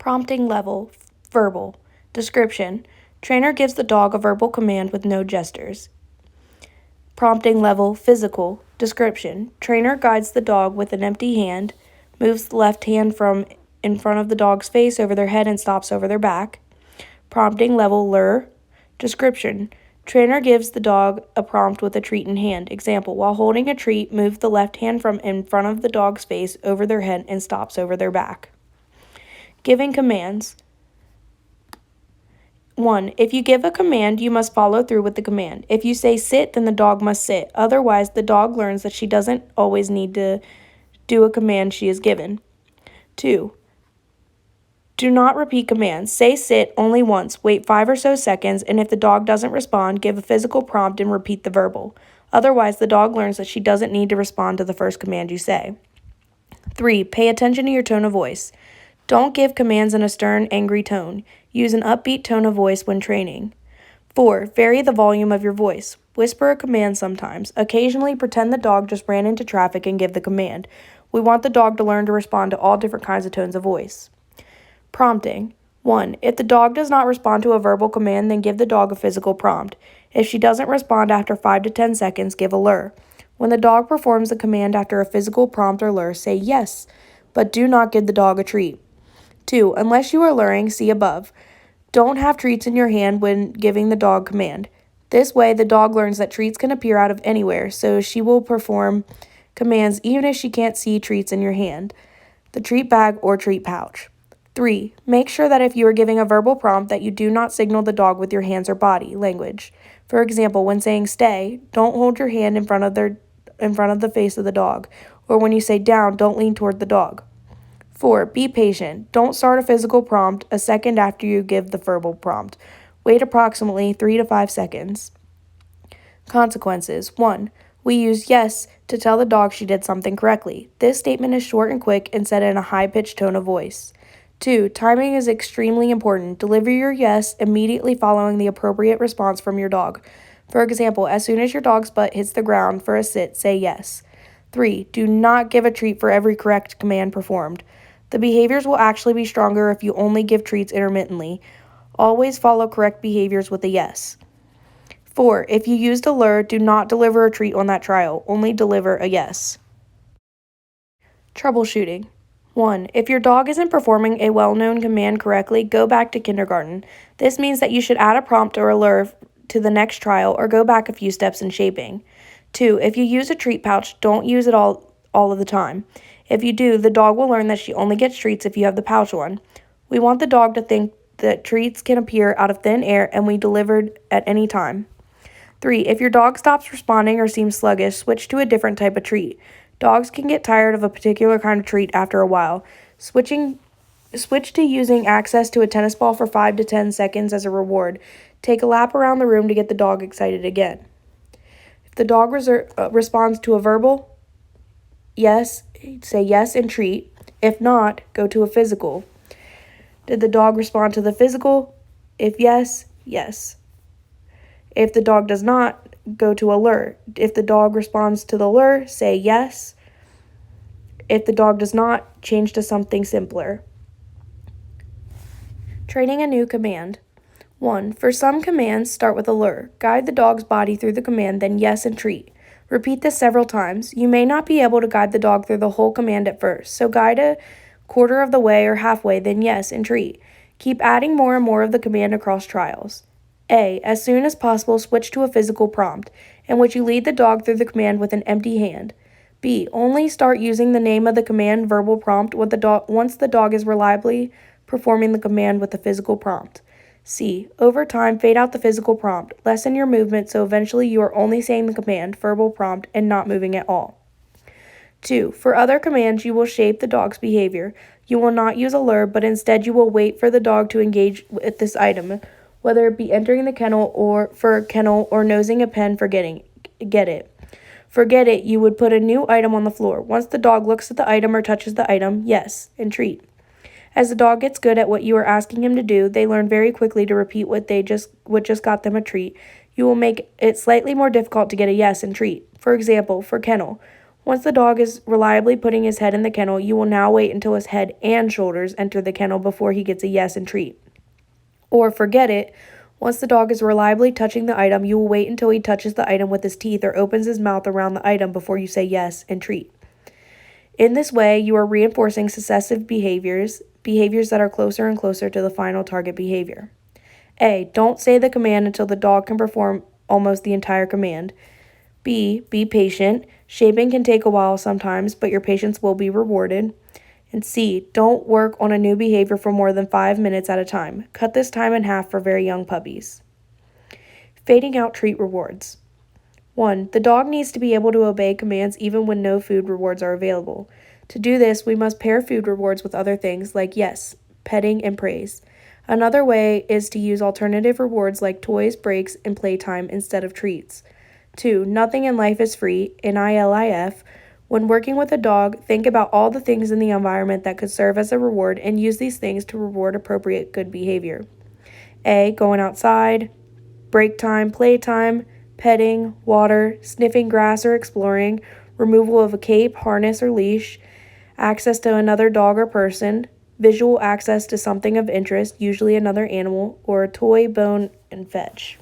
Prompting level, verbal. Description: trainer gives the dog a verbal command with no gestures. Prompting level, physical. Description: trainer guides the dog with an empty hand, moves the left hand from in front of the dog's face over their head and stops over their back. Prompting level, lure. Description: trainer gives the dog a prompt with a treat in hand. Example: while holding a treat, move the left hand from in front of the dog's face over their head and stops over their back. Giving commands. 1. If you give a command, you must follow through with the command. If you say sit, then the dog must sit. Otherwise, the dog learns that she doesn't always need to do a command she is given. 2. Do not repeat commands. Say sit only once, wait 5 or so seconds, and if the dog doesn't respond, give a physical prompt and repeat the verbal. Otherwise, the dog learns that she doesn't need to respond to the first command you say. 3. Pay attention to your tone of voice. Don't give commands in a stern, angry tone. Use an upbeat tone of voice when training. 4. Vary the volume of your voice. Whisper a command sometimes. Occasionally, pretend the dog just ran into traffic and give the command. We want the dog to learn to respond to all different kinds of tones of voice. Prompting. 1. If the dog does not respond to a verbal command, then give the dog a physical prompt. If she doesn't respond after 5 to 10 seconds, give a lure. When the dog performs the command after a physical prompt or lure, say yes, but do not give the dog a treat. 2. Unless you are luring, see above. Don't have treats in your hand when giving the dog command. This way, the dog learns that treats can appear out of anywhere, so she will perform commands even if she can't see treats in your hand, the treat bag or treat pouch. 3. Make sure that if you are giving a verbal prompt that you do not signal the dog with your hands or body language. For example, when saying stay, don't hold your hand in front of the face of the dog, or when you say down, don't lean toward the dog. 4. Be patient. Don't start a physical prompt a second after you give the verbal prompt. Wait approximately 3 to 5 seconds. Consequences. 1. We use yes to tell the dog she did something correctly. This statement is short and quick and said in a high-pitched tone of voice. 2. Timing is extremely important. Deliver your yes immediately following the appropriate response from your dog. For example, as soon as your dog's butt hits the ground for a sit, say yes. 3. Do not give a treat for every correct command performed. The behaviors will actually be stronger if you only give treats intermittently. Always follow correct behaviors with a yes. 4. If you used a lure, do not deliver a treat on that trial. Only deliver a yes. Troubleshooting. 1. If your dog isn't performing a well-known command correctly, go back to kindergarten. This means that you should add a prompt or a lure to the next trial or go back a few steps in shaping. 2. If you use a treat pouch, don't use it all of the time. If you do, the dog will learn that she only gets treats if you have the pouch on. We want the dog to think that treats can appear out of thin air and we delivered at any time. 3. If your dog stops responding or seems sluggish, switch to a different type of treat. Dogs can get tired of a particular kind of treat after a while. Switch to using access to a tennis ball for 5 to 10 seconds as a reward. Take a lap around the room to get the dog excited again. If the dog responds to a verbal yes, say yes and treat. If not, go to a physical. Did the dog respond to the physical? If yes, yes. If the dog does not, go to a lure. If the dog responds to the lure, say yes. If the dog does not, change to something simpler. Training a new command. 1. For some commands, start with a lure. Guide the dog's body through the command, then yes and treat. Repeat this several times. You may not be able to guide the dog through the whole command at first, so guide a quarter of the way or halfway, then yes and treat. Keep adding more and more of the command across trials. A. As soon as possible, switch to a physical prompt, in which you lead the dog through the command with an empty hand. B. Only start using the name of the command verbal prompt once the dog is reliably performing the command with a physical prompt. C. Over time, fade out the physical prompt. Lessen your movement so eventually you are only saying the command, verbal prompt, and not moving at all. 2. For other commands, you will shape the dog's behavior. You will not use a lure, but instead you will wait for the dog to engage with this item, whether it be entering the kennel or nosing a pen for get it. Forget it, you would put a new item on the floor. Once the dog looks at the item or touches the item, yes, and treat. As the dog gets good at what you are asking him to do, they learn very quickly to repeat what just got them a treat. You will make it slightly more difficult to get a yes and treat. For example, for kennel, Once the dog is reliably putting his head in the kennel, you will now wait until his head and shoulders enter the kennel before he gets a yes and treat. Or forget it. Once the dog is reliably touching the item, you will wait until he touches the item with his teeth or opens his mouth around the item before you say yes and treat. In this way, you are reinforcing successive behaviors that are closer and closer to the final target behavior. A. Don't say the command until the dog can perform almost the entire command. B. Be patient. Shaping can take a while sometimes, but your patience will be rewarded. And C. Don't work on a new behavior for more than 5 minutes at a time. Cut this time in half for very young puppies. Fading out treat rewards. 1. The dog needs to be able to obey commands even when no food rewards are available. To do this, we must pair food rewards with other things like yes, petting, and praise. Another way is to use alternative rewards like toys, breaks, and playtime instead of treats. 2. Nothing in life is free, NILIF. When working with a dog, think about all the things in the environment that could serve as a reward and use these things to reward appropriate good behavior. A. Going outside, break time, playtime, petting, water, sniffing grass or exploring, removal of a cape, harness, or leash, access to another dog or person, visual access to something of interest, usually another animal, or a toy, bone, and fetch.